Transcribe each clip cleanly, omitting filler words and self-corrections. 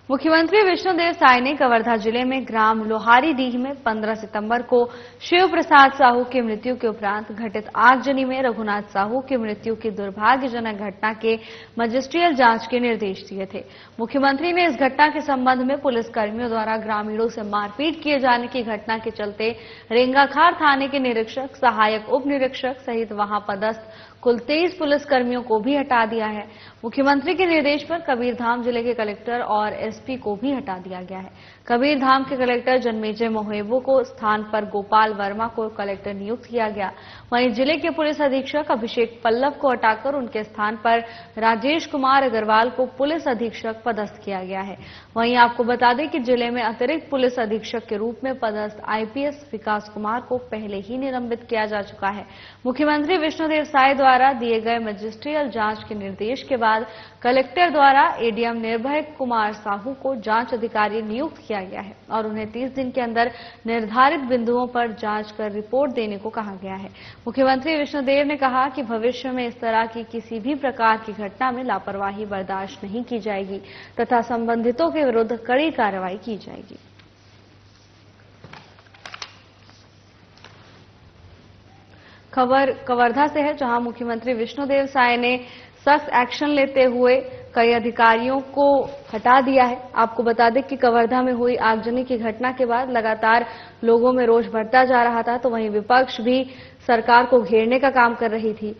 मुख्यमंत्री विष्णुदेव साय ने कवर्धा जिले में ग्राम लोहारीडीह में 15 सितंबर को शिव प्रसाद साहू की मृत्यु के उपरांत घटित आगजनी में रघुनाथ साहू की मृत्यु की दुर्भाग्यजनक घटना के मजिस्ट्रियल जांच के निर्देश दिए थे। मुख्यमंत्री ने इस घटना के संबंध में पुलिसकर्मियों द्वारा ग्रामीणों से मारपीट किए जाने की घटना के चलते रेंगाखार थाने के निरीक्षक, सहायक उप निरीक्षक सहित वहां पदस्थ कुल 23 पुलिसकर्मियों को भी हटा दिया है। मुख्यमंत्री के निर्देश पर कबीरधाम जिले के कलेक्टर और एसपी को भी हटा दिया गया है। कबीरधाम के कलेक्टर जन्मेजय मोहेबो को स्थान पर गोपाल वर्मा को कलेक्टर नियुक्त किया गया। वहीं जिले के पुलिस अधीक्षक अभिषेक पल्लव को हटाकर उनके स्थान पर राजेश कुमार अग्रवाल को पुलिस अधीक्षक पदस्थ किया गया है। वहीं आपको बता दें कि जिले में अतिरिक्त पुलिस अधीक्षक के रूप में पदस्थ आईपीएस विकास कुमार को पहले ही निलंबित किया जा चुका है। मुख्यमंत्री विष्णुदेव साय द्वारा दिए गए मजिस्ट्रियल जांच के निर्देश के बाद कलेक्टर द्वारा एडीएम निर्भय कुमार साहू को जांच अधिकारी नियुक्त किया गया है और उन्हें 30 दिन के अंदर निर्धारित बिंदुओं पर जांच कर रिपोर्ट देने को कहा गया है। मुख्यमंत्री विष्णुदेव ने कहा कि भविष्य में इस तरह की किसी भी प्रकार की घटना में लापरवाही बर्दाश्त नहीं की जाएगी तथा संबंधितों के विरुद्ध कड़ी कार्रवाई की जाएगी। खबर कवर्धा से है, जहां मुख्यमंत्री विष्णुदेव साय ने सख्त एक्शन लेते हुए कई अधिकारियों को हटा दिया है। आपको बता दें कि कवर्धा में हुई आगजनी की घटना के बाद लगातार लोगों में रोष बढ़ता जा रहा था, तो वहीं विपक्ष भी सरकार को घेरने का काम कर रही थी।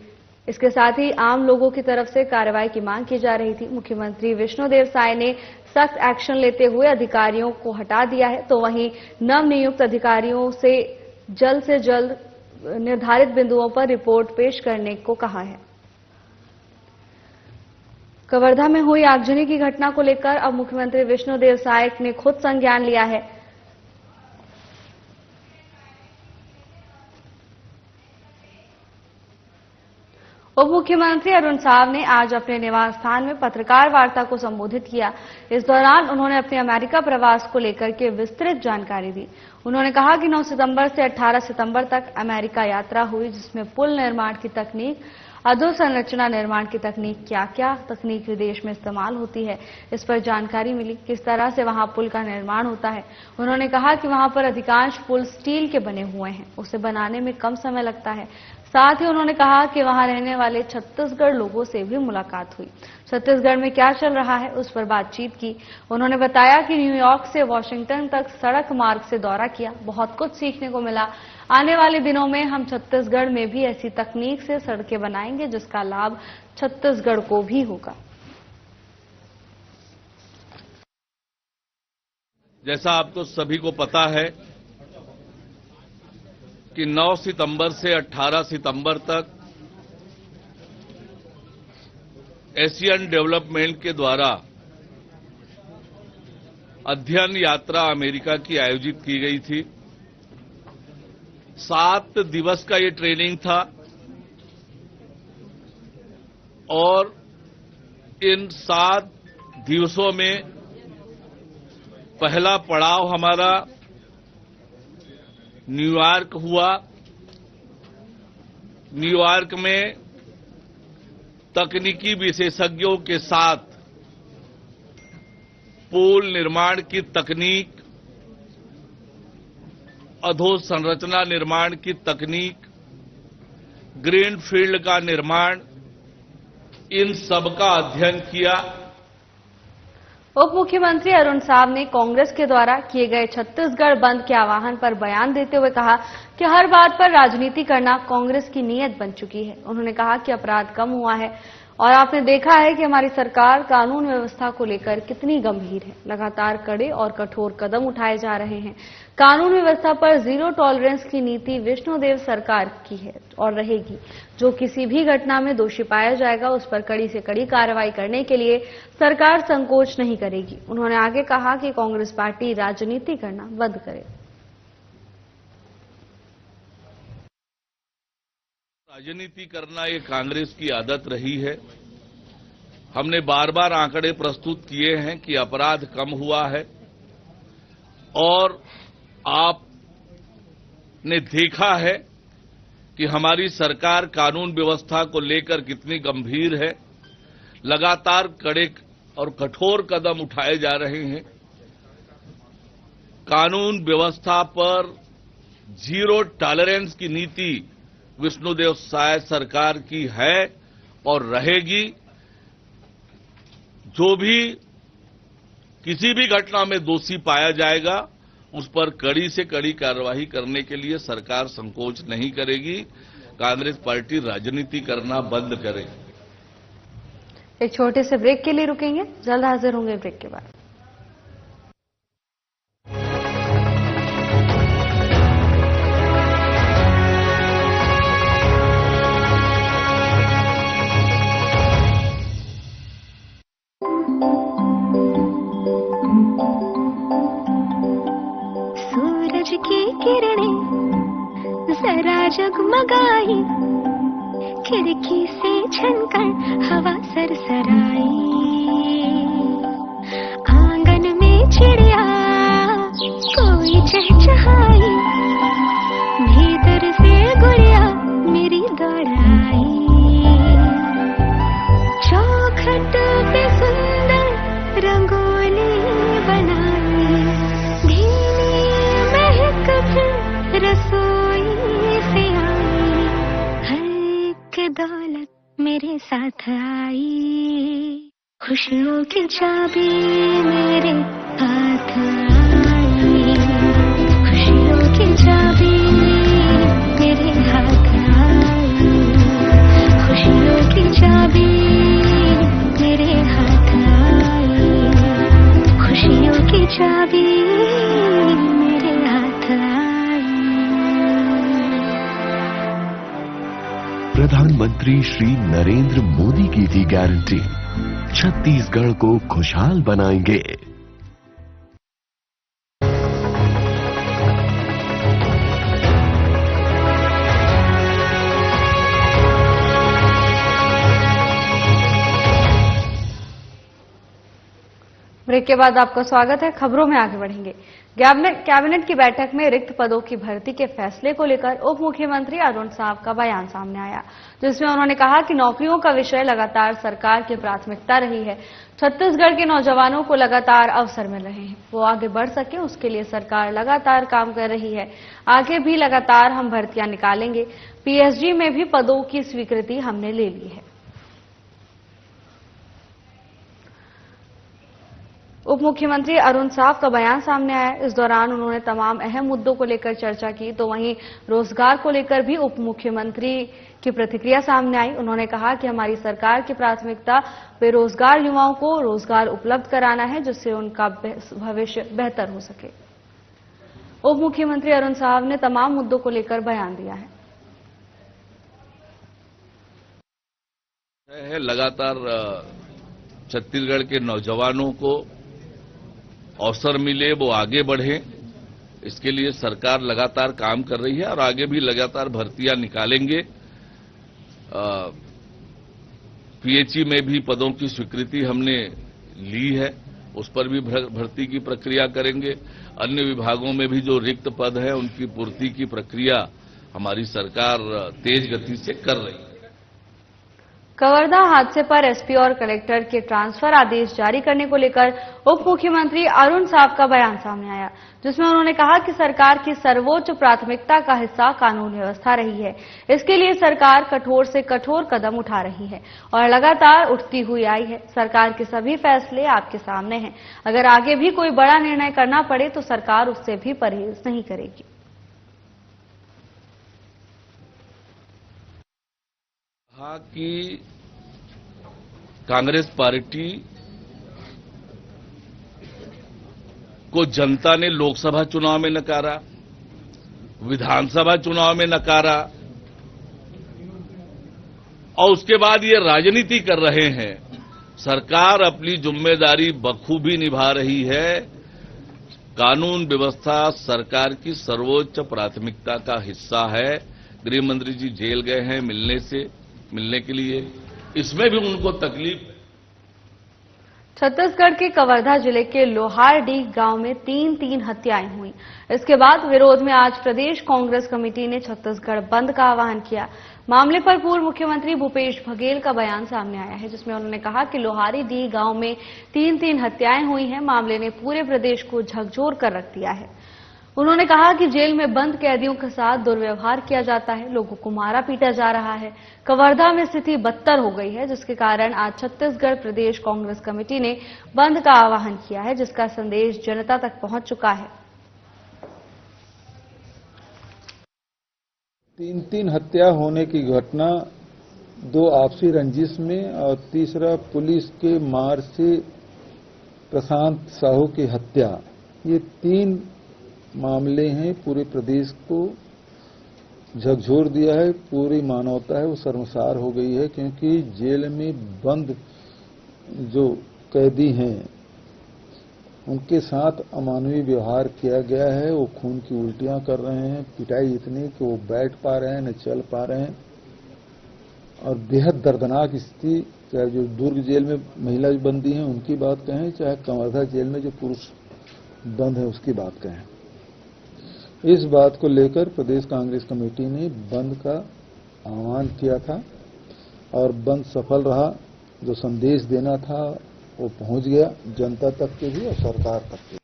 इसके साथ ही आम लोगों की तरफ से कार्रवाई की मांग की जा रही थी। मुख्यमंत्री विष्णुदेव साय ने सख्त एक्शन लेते हुए अधिकारियों को हटा दिया है, तो वहीं नवनियुक्त अधिकारियों से जल्द निर्धारित बिंदुओं पर रिपोर्ट पेश करने को कहा है। कवर्धा में हुई आगजनी की घटना को लेकर अब मुख्यमंत्री विष्णुदेव साय ने खुद संज्ञान लिया है। उप मुख्यमंत्री अरुण साव ने आज अपने निवास स्थान में पत्रकार वार्ता को संबोधित किया। इस दौरान उन्होंने अपने अमेरिका प्रवास को लेकर के विस्तृत जानकारी दी। उन्होंने कहा कि 9 सितंबर से 18 सितंबर तक अमेरिका यात्रा हुई, जिसमें पुल निर्माण की तकनीक, अधोसंरचना निर्माण की तकनीक, क्या तकनीक विदेश में इस्तेमाल होती है, इस पर जानकारी मिली। किस तरह से वहां पुल का निर्माण होता है। उन्होंने कहा कि वहां पर अधिकांश पुल स्टील के बने हुए हैं, उसे बनाने में कम समय लगता है। साथ ही उन्होंने कहा कि वहां रहने वाले छत्तीसगढ़ लोगों से भी मुलाकात हुई, छत्तीसगढ़ में क्या चल रहा है उस पर बातचीत की। उन्होंने बताया कि न्यूयॉर्क से वॉशिंगटन तक सड़क मार्ग से दौरा किया, बहुत कुछ सीखने को मिला। आने वाले दिनों में हम छत्तीसगढ़ में भी ऐसी तकनीक से सड़कें बनाएंगे जिसका लाभ छत्तीसगढ़ को भी होगा। जैसा आपको सभी को पता है कि 9 सितंबर से 18 सितंबर तक एशियन डेवलपमेंट के द्वारा अध्ययन यात्रा अमेरिका की आयोजित की गई थी। 7 दिवस का ये ट्रेनिंग था और इन 7 दिवसों में पहला पड़ाव हमारा न्यूयॉर्क हुआ। न्यूयॉर्क में तकनीकी विशेषज्ञों के साथ पुल निर्माण की तकनीक, अधोसंरचना निर्माण की तकनीक, ग्रीन फील्ड का निर्माण, इन सब का अध्ययन किया। उप मुख्यमंत्री अरुण साव ने कांग्रेस के द्वारा किए गए छत्तीसगढ़ बंद के आह्वान पर बयान देते हुए कहा कि हर बात पर राजनीति करना कांग्रेस की नीयत बन चुकी है। उन्होंने कहा कि अपराध कम हुआ है और आपने देखा है कि हमारी सरकार कानून व्यवस्था को लेकर कितनी गंभीर है। लगातार कड़े और कठोर कदम उठाए जा रहे हैं। कानून व्यवस्था पर जीरो टॉलरेंस की नीति विष्णुदेव सरकार की है और रहेगी। जो किसी भी घटना में दोषी पाया जाएगा उस पर कड़ी से कड़ी कार्रवाई करने के लिए सरकार संकोच नहीं करेगी। उन्होंने आगे कहा कि कांग्रेस पार्टी राजनीति करना बंद करे। राजनीति करना ये कांग्रेस की आदत रही है। हमने बार बार आंकड़े प्रस्तुत किए हैं कि अपराध कम हुआ है और आपने देखा है कि हमारी सरकार कानून व्यवस्था को लेकर कितनी गंभीर है। लगातार कड़े और कठोर कदम उठाए जा रहे हैं। कानून व्यवस्था पर जीरो टॉलरेंस की नीति विष्णुदेव साय सरकार की है और रहेगी। जो भी किसी भी घटना में दोषी पाया जाएगा उस पर कड़ी से कड़ी कार्रवाई करने के लिए सरकार संकोच नहीं करेगी। कांग्रेस पार्टी राजनीति करना बंद करे। एक छोटे से ब्रेक के लिए रुकेंगे, जल्द हाजिर होंगे ब्रेक के बाद। सूरज की किरणें जरा जगमगाई, खिड़की से छनकर हवा सरसराई, आंगन में चिड़िया कोई चहचहाई, भीतर से गुड़िया मेरी दौड़ाई, चौखट पे सुंदर रंगोली बनाई, धीमी महक फिर रसोई से आई, हर दौलत मेरे साथ आई, खुशियों की चाबी मेरे हाथ आई, खुशियों की चाबी मेरे हाथ आई, खुशियों की चाबी मेरे हाथ आई, खुशियों की चाबी मेरे हाथ आई। प्रधानमंत्री श्री नरेंद्र मोदी की थी गारंटी, छत्तीसगढ़ को खुशहाल बनाएंगे। ब्रेक के बाद आपका स्वागत है। खबरों में आगे बढ़ेंगे। कैबिनेट की बैठक में रिक्त पदों की भर्ती के फैसले को लेकर उप मुख्यमंत्री अरुण साव का बयान सामने आया, जिसमें उन्होंने कहा कि नौकरियों का विषय लगातार सरकार की प्राथमिकता रही है। छत्तीसगढ़ के नौजवानों को लगातार अवसर मिल रहे हैं, वो आगे बढ़ सके उसके लिए सरकार लगातार काम कर रही है। आगे भी लगातार हम भर्तियां निकालेंगे। पीएसजी में भी पदों की स्वीकृति हमने ले ली है। उप मुख्यमंत्री अरुण साव का बयान सामने आया। इस दौरान उन्होंने तमाम अहम मुद्दों को लेकर चर्चा की, तो वहीं रोजगार को लेकर भी उप मुख्यमंत्री की प्रतिक्रिया सामने आई। उन्होंने कहा कि हमारी सरकार की प्राथमिकता बेरोजगार युवाओं को रोजगार उपलब्ध कराना है, जिससे उनका भविष्य बेहतर हो सके। उप मुख्यमंत्री अरुण साव ने तमाम मुद्दों को लेकर बयान दिया है। लगातार छत्तीसगढ़ के नौजवानों को अवसर मिले, वो आगे बढ़े, इसके लिए सरकार लगातार काम कर रही है और आगे भी लगातार भर्तियां निकालेंगे। पीएचई में भी पदों की स्वीकृति हमने ली है, उस पर भी भर्ती की प्रक्रिया करेंगे। अन्य विभागों में भी जो रिक्त पद है उनकी पूर्ति की प्रक्रिया हमारी सरकार तेज गति से कर रही है। कवर्धा हादसे पर एसपी और कलेक्टर के ट्रांसफर आदेश जारी करने को लेकर उप मुख्यमंत्री अरुण साव का बयान सामने आया, जिसमें उन्होंने कहा कि सरकार की सर्वोच्च प्राथमिकता का हिस्सा कानून व्यवस्था रही है। इसके लिए सरकार कठोर से कठोर कदम उठा रही है और लगातार उठती हुई आई है। सरकार के सभी फैसले आपके सामने हैं। अगर आगे भी कोई बड़ा निर्णय करना पड़े तो सरकार उससे भी परहेज नहीं करेगी। कहा कि कांग्रेस पार्टी को जनता ने लोकसभा चुनाव में नकारा, विधानसभा चुनाव में नकारा और उसके बाद ये राजनीति कर रहे हैं। सरकार अपनी जिम्मेदारी बखूबी निभा रही है। कानून व्यवस्था सरकार की सर्वोच्च प्राथमिकता का हिस्सा है। गृह मंत्री जी जेल गए हैं मिलने के लिए, इसमें भी उनको तकलीफ है। छत्तीसगढ़ के कवर्धा जिले के लोहारडीह गांव में तीन हत्याएं हुई। इसके बाद विरोध में आज प्रदेश कांग्रेस कमेटी ने छत्तीसगढ़ बंद का आह्वान किया। मामले पर पूर्व मुख्यमंत्री भूपेश बघेल का बयान सामने आया है, जिसमें उन्होंने कहा कि लोहारीडीह गांव में तीन हत्याएं हुई हैं। मामले ने पूरे प्रदेश को झकझोर कर रख दिया है। उन्होंने कहा कि जेल में बंद कैदियों के साथ दुर्व्यवहार किया जाता है, लोगों को मारा पीटा जा रहा है। कवर्धा में स्थिति बदतर हो गई है, जिसके कारण आज छत्तीसगढ़ प्रदेश कांग्रेस कमेटी ने बंद का आह्वान किया है, जिसका संदेश जनता तक पहुंच चुका है। तीन हत्या होने की घटना, 2 आपसी रंजिश में और तीसरा पुलिस के मार से प्रशांत साहू की हत्या, ये 3 मामले हैं। पूरे प्रदेश को झकझोर दिया है। पूरी मानवता है वो शर्मसार हो गई है, क्योंकि जेल में बंद जो कैदी हैं उनके साथ अमानवीय व्यवहार किया गया है। वो खून की उल्टियां कर रहे हैं, पिटाई इतनी कि वो बैठ पा रहे हैं न चल पा रहे हैं, और बेहद दर्दनाक स्थिति। चाहे जो दुर्ग जेल में महिला बंदी हैं उनकी बात कहें, चाहे कवर्धा जेल में जो पुरुष बंद है उसकी बात कहें। इस बात को लेकर प्रदेश कांग्रेस कमेटी ने बंद का आह्वान किया था और बंद सफल रहा। जो संदेश देना था वो पहुंच गया जनता तक के भी और सरकार तक के।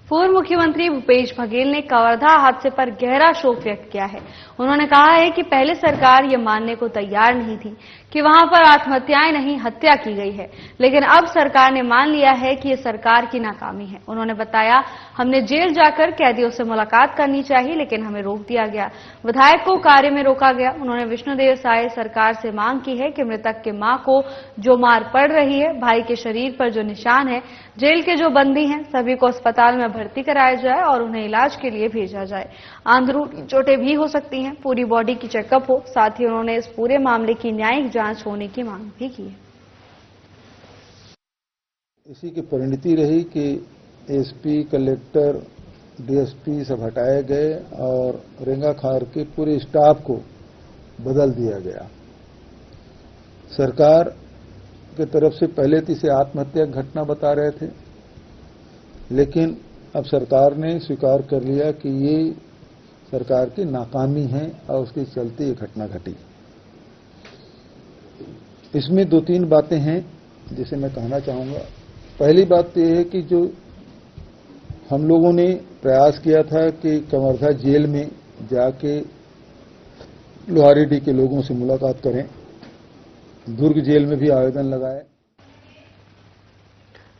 पूर्व मुख्यमंत्री भूपेश बघेल ने कवर्धा हादसे पर गहरा शोक व्यक्त किया है। उन्होंने कहा है कि पहले सरकार ये मानने को तैयार नहीं थी कि वहां पर आत्महत्याएं नहीं हत्या की गई है, लेकिन अब सरकार ने मान लिया है कि ये सरकार की नाकामी है। उन्होंने बताया, हमने जेल जाकर कैदियों से मुलाकात करनी चाहिए, लेकिन हमें रोक दिया गया। विधायक को कार्य में रोका गया। उन्होंने विष्णुदेव साय सरकार से मांग की है कि मृतक के मां को जो मार पड़ रही है, भाई के शरीर पर जो निशान है, जेल के जो बंदी हैं, सभी को अस्पताल में भर्ती कराया जाए और उन्हें इलाज के लिए भेजा जाए। अंदरूनी चोटें भी हो सकती हैं, पूरी बॉडी की चेकअप हो। साथ ही उन्होंने इस पूरे मामले की न्यायिक जांच होने की मांग भी की है। इसी की परिणति रही कि एसपी, कलेक्टर, डीएसपी सब हटाए गए और रेंगाखार के पूरे स्टाफ को बदल दिया गया। सरकार की तरफ से पहले तो इसे आत्महत्या घटना बता रहे थे, लेकिन अब सरकार ने स्वीकार कर लिया कि ये सरकार की नाकामी है और उसके चलते ये घटना घटी। इसमें 2-3 बातें हैं जिसे मैं कहना चाहूंगा। पहली बात तो यह है कि जो हम लोगों ने प्रयास किया था कि कवर्धा जेल में जाके लोहारीडीह के लोगों से मुलाकात करें, दुर्ग जेल में भी आवेदन लगाए।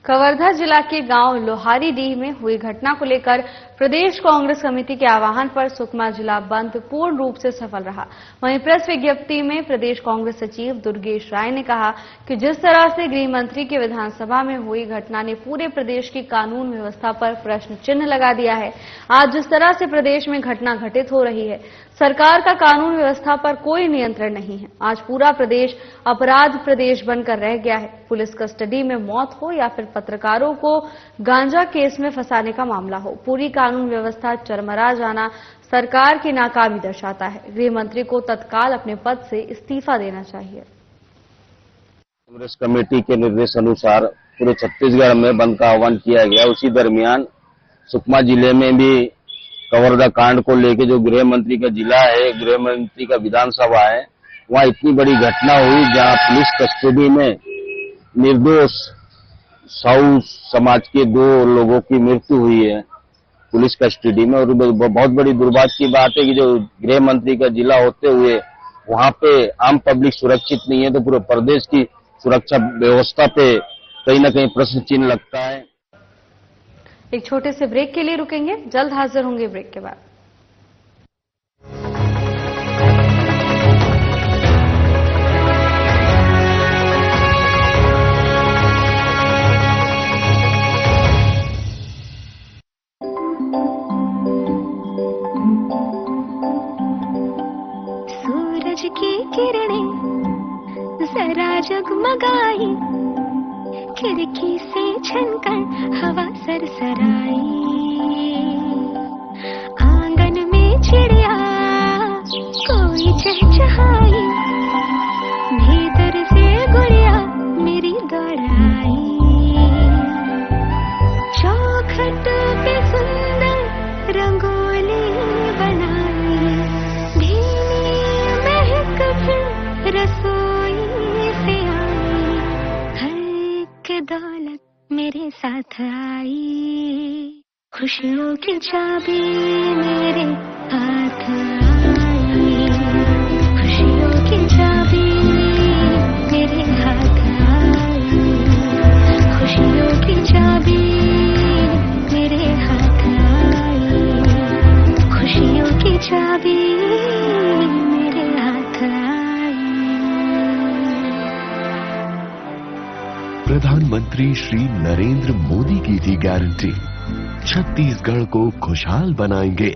कवर्धा जिला के गांव लोहारीडीह में हुई घटना को लेकर प्रदेश कांग्रेस कमेटी के आह्वान पर सुकमा जिला बंद पूर्ण रूप से सफल रहा। वहीं प्रेस विज्ञप्ति में प्रदेश कांग्रेस सचिव दुर्गेश राय ने कहा कि जिस तरह से गृह मंत्री की विधानसभा में हुई घटना ने पूरे प्रदेश की कानून व्यवस्था पर प्रश्न चिन्ह लगा दिया है। आज जिस तरह से प्रदेश में घटना घटित हो रही है, सरकार का कानून व्यवस्था पर कोई नियंत्रण नहीं है। आज पूरा प्रदेश अपराध प्रदेश बनकर रह गया है। पुलिस कस्टडी में मौत हो या फिर पत्रकारों को गांजा केस में फंसाने का मामला हो, पूरी कानून व्यवस्था चरमरा जाना सरकार की नाकामी दर्शाता है। गृह मंत्री को तत्काल अपने पद से इस्तीफा देना चाहिए। कांग्रेस कमेटी के निर्देश अनुसार पूरे छत्तीसगढ़ में बंद का आह्वान किया गया। उसी दरमियान सुकमा जिले में भी कवर्धा कांड को लेकर जो गृह मंत्री का जिला है, गृह मंत्री का विधानसभा है, वहां इतनी बड़ी घटना हुई जहां पुलिस कस्टडी में निर्दोष साहू समाज के 2 लोगों की मृत्यु हुई है पुलिस कस्टडी में। और बहुत बड़ी दुर्भाग्य की बात है कि जो गृह मंत्री का जिला होते हुए वहां पे आम पब्लिक सुरक्षित नहीं है, तो पूरे प्रदेश की सुरक्षा व्यवस्था पे कहीं ना कहीं प्रश्न चिन्ह लगता है। एक छोटे से ब्रेक के लिए रुकेंगे, जल्द हाजिर होंगे ब्रेक के बाद। सूरज की किरणें जरा जगमगाई, खिड़की से छनकर हवा सरसराई, आंगन में चिड़िया कोई चहचहाई, भीतर से गुड़िया मेरी दौड़ाई। दौलत मेरे साथ आई, खुशियों की चाबी मेरे हाथ आई, खुशियों की चाबी मेरे हाथ आई, खुशियों की चाबी मेरे हाथ आई, खुशियों की चाबी मेरे हाथ आई। प्रधानमंत्री श्री नरेंद्र मोदी की थी गारंटी, छत्तीसगढ़ को खुशहाल बनाएंगे।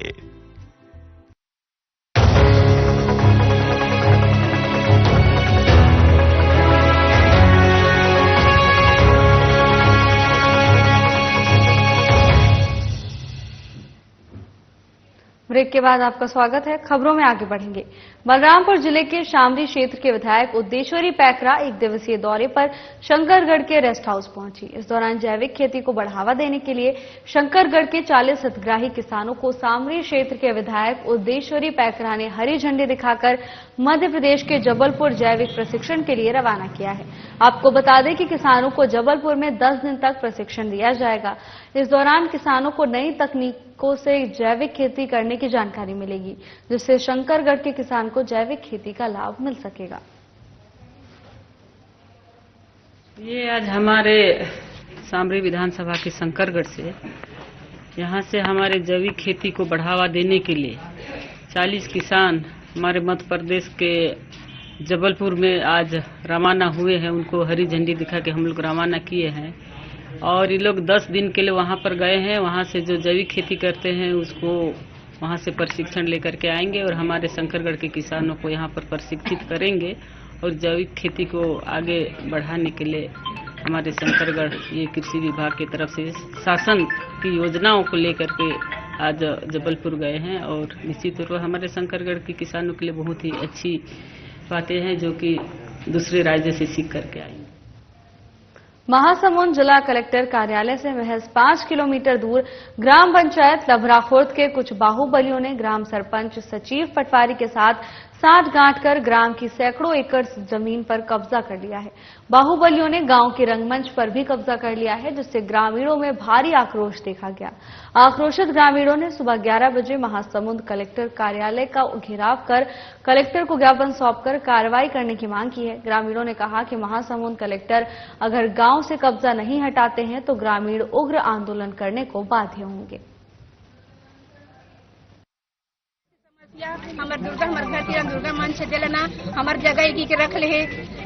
ब्रेक के बाद आपका स्वागत है। खबरों में आगे बढ़ेंगे। बलरामपुर जिले के शामली क्षेत्र के विधायक उद्देश्वरी पैकरा एक दिवसीय दौरे पर शंकरगढ़ के रेस्ट हाउस पहुंची। इस दौरान जैविक खेती को बढ़ावा देने के लिए शंकरगढ़ के 40 हितग्राही किसानों को शामली क्षेत्र के विधायक उद्देश्वरी पैकरा ने हरी झंडी दिखाकर मध्य प्रदेश के जबलपुर जैविक प्रशिक्षण के लिए रवाना किया है। आपको बता दें कि किसानों को जबलपुर में 10 दिन तक प्रशिक्षण दिया जाएगा। इस दौरान किसानों को नई तकनीकों से जैविक खेती करने की जानकारी मिलेगी, जिससे शंकरगढ़ के किसान को जैविक खेती का लाभ मिल सकेगा। ये आज हमारे शामली विधानसभा के शंकरगढ़ से, यहाँ से हमारे जैविक खेती को बढ़ावा देने के लिए 40 किसान हमारे मध्य प्रदेश के जबलपुर में आज रवाना हुए हैं। उनको हरी झंडी दिखा के हम लोग रवाना किए हैं और ये लोग 10 दिन के लिए वहाँ पर गए हैं। वहाँ से जो जैविक खेती करते हैं उसको वहाँ से प्रशिक्षण लेकर के आएंगे और हमारे शंकरगढ़ के किसानों को यहाँ पर प्रशिक्षित करेंगे और जैविक खेती को आगे बढ़ाने के लिए हमारे शंकरगढ़ ये कृषि विभाग की तरफ से शासन की योजनाओं को लेकर के आज जबलपुर गए हैं और निश्चित तौर पर हमारे शंकरगढ़ के किसानों के लिए बहुत ही अच्छी बातें हैं जो कि दूसरे राज्य से सीख करके आएंगे। महासमुंद जिला कलेक्टर कार्यालय से महज 5 किलोमीटर दूर ग्राम पंचायत लभराखुर्द के कुछ बाहुबलियों ने ग्राम सरपंच सचिव पटवारी के साथ साठ गांठ कर ग्राम की सैकड़ों एकड़ जमीन पर कब्जा कर लिया है। बाहुबलियों ने गांव के रंगमंच पर भी कब्जा कर लिया है, जिससे ग्रामीणों में भारी आक्रोश देखा गया। आक्रोशित ग्रामीणों ने सुबह 11 बजे महासमुंद कलेक्टर कार्यालय का घेराव कर कलेक्टर को ज्ञापन सौंपकर कार्रवाई करने की मांग की है। ग्रामीणों ने कहा कि महासमुंद कलेक्टर अगर गांव से कब्जा नहीं हटाते हैं तो ग्रामीण उग्र आंदोलन करने को बाध्य होंगे। हमार दुर्गा हमार घर की दुर्गा मन से देना हमार जगह की के रख ले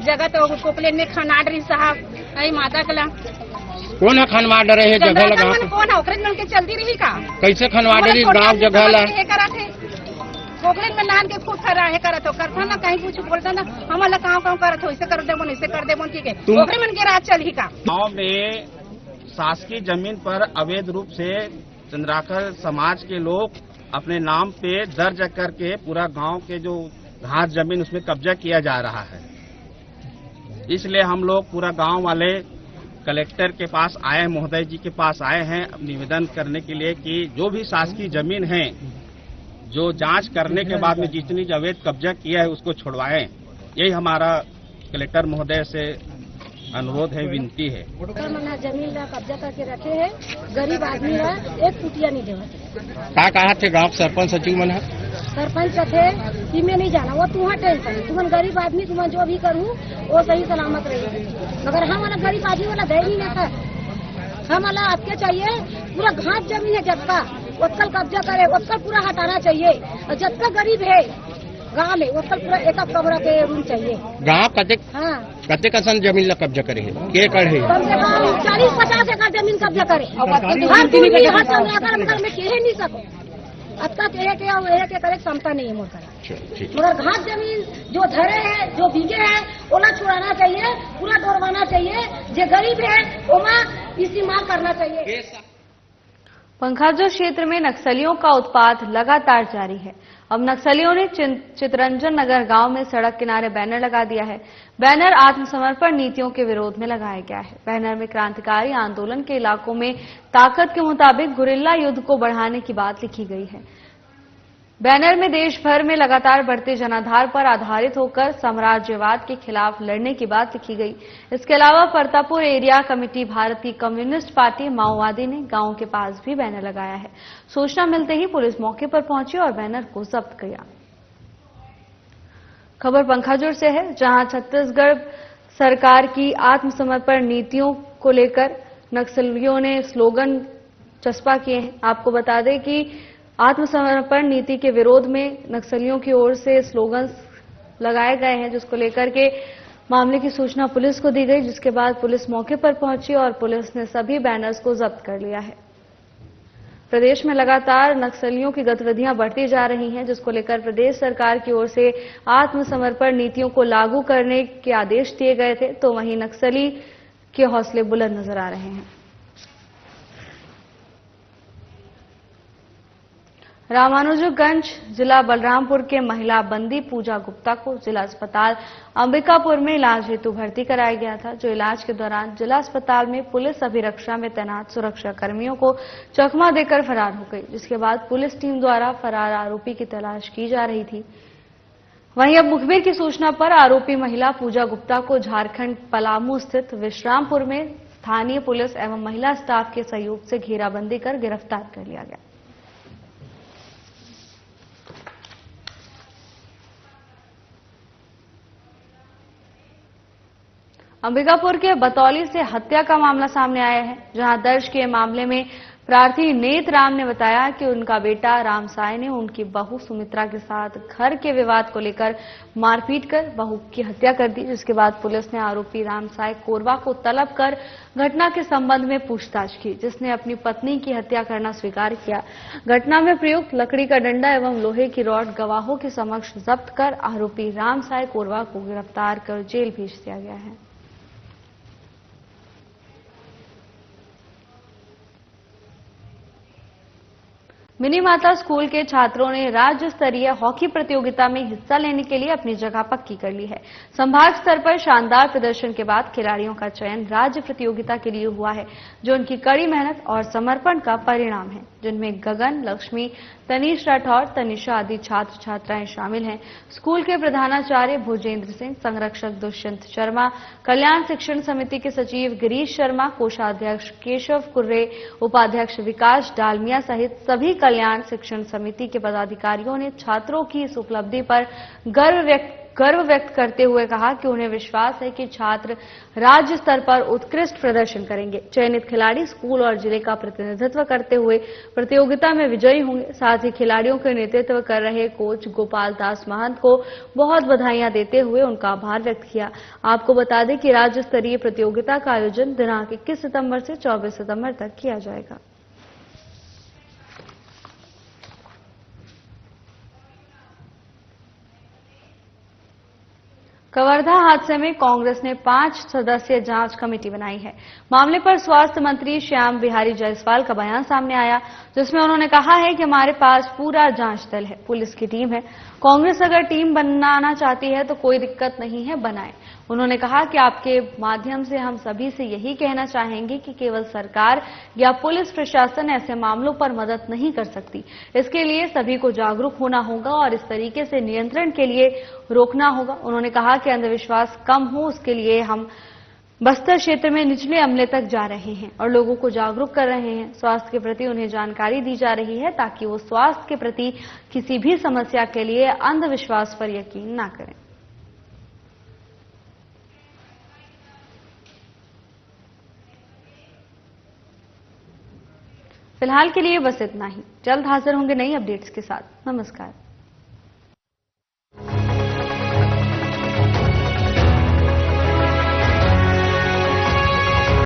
जगह तो कोपलेन में खनाड रही साहब आई माता कला कौन खनवा डरे है जगह लगा कौन है ओकरे मन के चलती रही का कैसे खनवा डरी गांव जगह ला कोपलेन में नान के खूब खरा है करत हो करता ना कहीं कुछ बोलता ना हमारा काम करत हो ऐसे कर देबो ऐसे कर देबो ठीक है ओकरे मन के रात चल ही का। गाँव में शासकीय जमीन पर अवैध रूप से चंद्राकर समाज के लोग अपने नाम पे दर्ज करके पूरा गांव के जो घास जमीन उसमें कब्जा किया जा रहा है। इसलिए हम लोग पूरा गांव वाले कलेक्टर के पास आए, महोदय जी के पास आए हैं निवेदन करने के लिए कि जो भी शासकीय जमीन है जो जांच करने के बाद में जितनी अवैध कब्जा किया है उसको छुड़वाएं। यही हमारा कलेक्टर महोदय से अनुरोध है, विनती है। जमीन का कब्जा करके रखे हैं, गरीब आदमी है, एक फुटिया नहीं देवा। क्या कहा थे गांव सरपंच सचिव मन है सरपंच थे कि मैं नहीं जाना, वो तुम्हारा टेंशन, तुम गरीब आदमी तुम जो भी करूँ वो सही सलामत रहे। मगर हम वाला गरीब आदमी वाला दे नहीं रहता, हम वाला आपके चाहिए पूरा घास जमीन है जत्ता उत्कल कब्जा करे, उत्कल पूरा हटाना चाहिए। और जत्ता गरीब है गाँव में उत्कल पूरा एक कमरा के रूम चाहिए। गाँव कते का सन जमीन कब्जा करे है के एकड़ है कम से कम 40-50 एकड़ जमीन कब्जा करे में कह नहीं सको अच्छा के करे क्षमता नहीं है मोर करे। मगर घास जमीन जो धरे है जो बीगे है ओला छुड़ाना चाहिए, पूरा दौड़वाना चाहिए। जो गरीब है ओमा इस्तेमाल करना चाहिए। पंखाजो क्षेत्र में नक्सलियों का उत्पात लगातार जारी है। अब नक्सलियों ने चितरंजन नगर गांव में सड़क किनारे बैनर लगा दिया है। बैनर आत्मसमर्पण नीतियों के विरोध में लगाया गया है। बैनर में क्रांतिकारी आंदोलन के इलाकों में ताकत के मुताबिक गुरिल्ला युद्ध को बढ़ाने की बात लिखी गई है। बैनर में देश भर में लगातार बढ़ते जनाधार पर आधारित होकर साम्राज्यवाद के खिलाफ लड़ने की बात लिखी गई। इसके अलावा परतापुर एरिया कमेटी भारतीय कम्युनिस्ट पार्टी माओवादी ने गांव के पास भी बैनर लगाया है। सूचना मिलते ही पुलिस मौके पर पहुंची और बैनर को जब्त किया। खबर पंखाजुर से है, जहां छत्तीसगढ़ सरकार की आत्मसमर्पण नीतियों को लेकर नक्सलियों ने स्लोगन चस्पा किए हैं। आपको बता दें कि आत्मसमर्पण नीति के विरोध में नक्सलियों की ओर से स्लोगन्स लगाए गए हैं, जिसको लेकर के मामले की सूचना पुलिस को दी गई, जिसके बाद पुलिस मौके पर पहुंची और पुलिस ने सभी बैनर्स को जब्त कर लिया है। प्रदेश में लगातार नक्सलियों की गतिविधियां बढ़ती जा रही हैं, जिसको लेकर प्रदेश सरकार की ओर से आत्मसमर्पण नीतियों को लागू करने के आदेश दिए गए थे, तो वहीं नक्सली के हौसले बुलंद नजर आ रहे हैं। रामानुजगंज जिला बलरामपुर के महिला बंदी पूजा गुप्ता को जिला अस्पताल अंबिकापुर में इलाज हेतु भर्ती कराया गया था, जो इलाज के दौरान जिला अस्पताल में पुलिस अभिरक्षा में तैनात सुरक्षा कर्मियों को चकमा देकर फरार हो गई, जिसके बाद पुलिस टीम द्वारा फरार आरोपी की तलाश की जा रही थी। वहीं अब मुखबिर की सूचना पर आरोपी महिला पूजा गुप्ता को झारखंड पलामू स्थित विश्रामपुर में स्थानीय पुलिस एवं महिला स्टाफ के सहयोग से घेराबंदी कर गिरफ्तार कर लिया गया। अंबिकापुर के बतौली से हत्या का मामला सामने आया है, जहां दर्ज किए मामले में प्रार्थी नेत राम ने बताया कि उनका बेटा रामसाय ने उनकी बहू सुमित्रा के साथ घर के विवाद को लेकर मारपीट कर बहू की हत्या कर दी, जिसके बाद पुलिस ने आरोपी रामसाय कोरवा को तलब कर घटना के संबंध में पूछताछ की, जिसने अपनी पत्नी की हत्या करना स्वीकार किया। घटना में प्रयुक्त लकड़ी का डंडा एवं लोहे की रॉड गवाहों के समक्ष जब्त कर आरोपी रामसाय कोरवा को गिरफ्तार कर जेल भेज दिया गया है। मिनी माता स्कूल के छात्रों ने राज्य स्तरीय हॉकी प्रतियोगिता में हिस्सा लेने के लिए अपनी जगह पक्की कर ली है। संभाग स्तर पर शानदार प्रदर्शन के बाद खिलाड़ियों का चयन राज्य प्रतियोगिता के लिए हुआ है, जो उनकी कड़ी मेहनत और समर्पण का परिणाम है, जिनमें गगन, लक्ष्मी, तनीश राठौर, तनिषा आदि छात्र छात्राएं शामिल हैं। स्कूल के प्रधानाचार्य भोजेंद्र सिंह, संरक्षक दुष्यंत शर्मा, कल्याण शिक्षण समिति के सचिव गिरीश शर्मा, कोषाध्यक्ष केशव कुर्रे, उपाध्यक्ष विकास डालमिया सहित सभी कल्याण शिक्षण समिति के पदाधिकारियों ने छात्रों की इस उपलब्धि पर गर्व व्यक्त करते हुए कहा कि उन्हें विश्वास है कि छात्र राज्य स्तर पर उत्कृष्ट प्रदर्शन करेंगे। चयनित खिलाड़ी स्कूल और जिले का प्रतिनिधित्व करते हुए प्रतियोगिता में विजयी होंगे। साथ ही खिलाड़ियों के नेतृत्व कर रहे कोच गोपाल दास महंत को बहुत बधाइयां देते हुए उनका आभार व्यक्त किया। आपको बता दें कि राज्य स्तरीय प्रतियोगिता का आयोजन दिनांक 21 सितंबर से 24 सितंबर तक किया जाएगा। कवर्धा हादसे में कांग्रेस ने 5 सदस्यीय जांच कमेटी बनाई है। मामले पर स्वास्थ्य मंत्री श्याम बिहारी जायसवाल का बयान सामने आया, जिसमें उन्होंने कहा है कि हमारे पास पूरा जांच दल है, पुलिस की टीम है। कांग्रेस अगर टीम बनाना चाहती है तो कोई दिक्कत नहीं है, बनाए। उन्होंने कहा कि आपके माध्यम से हम सभी से यही कहना चाहेंगे कि केवल सरकार या पुलिस प्रशासन ऐसे मामलों पर मदद नहीं कर सकती। इसके लिए सभी को जागरूक होना होगा और इस तरीके से नियंत्रण के लिए रोकना होगा। उन्होंने कहा कि अंधविश्वास कम हो, उसके लिए हम बस्तर क्षेत्र में निचले अमले तक जा रहे हैं और लोगों को जागरूक कर रहे हैं। स्वास्थ्य के प्रति उन्हें जानकारी दी जा रही है ताकि वो स्वास्थ्य के प्रति किसी भी समस्या के लिए अंधविश्वास पर यकीन न करें। फिलहाल के लिए बस इतना ही। जल्द हाजिर होंगे नई अपडेट्स के साथ। नमस्कार।